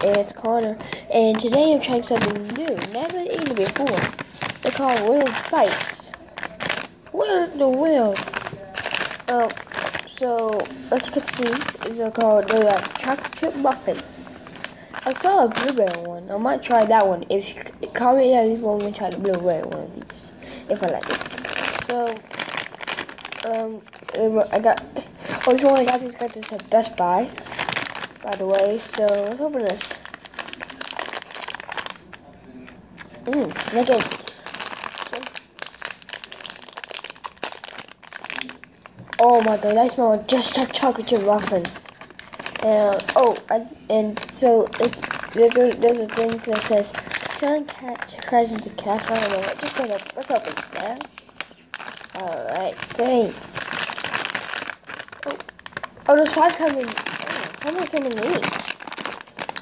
and it's Connor. And today I'm trying something new, never eaten before. They're called Little Bites. What are the Little? So as you can see, they're called chocolate chip muffins. I saw a blueberry one. I might try that one. If you comment down if you want me to try the blueberry one of these, if I like it. So I got. Oh, this one I got this at Best Buy, by the way. So let's open this. Look at. Oh my god, I smell just like chocolate chip muffins. And so there's a thing that says John Cat presents a cat. I don't know. Let's open it now. Alright, dang. Oh, there's 5 coming. How many coming in each?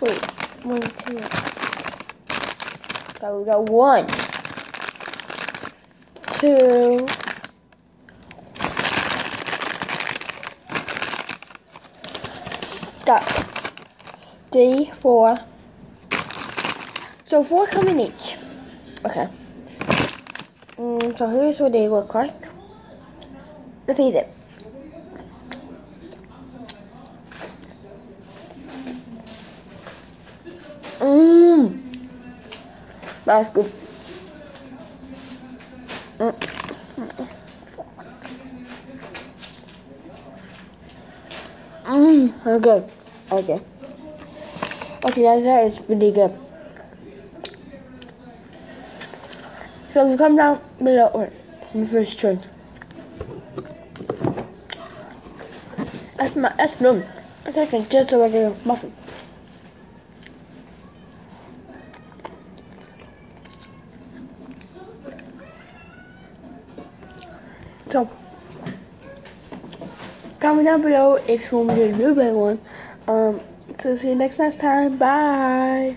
Wait, 1, 2. We got 1, 2. Stop. 3, 4. So 4 come in each. Okay. So here's what they look like. Let's eat it. That's good. Okay. Okay, guys, that is pretty good. So if you come down below, wait, let me first try. That's numb. It's like just a regular muffin. So, comment down below if you want me to do the blueberry one. So see you next time. Bye.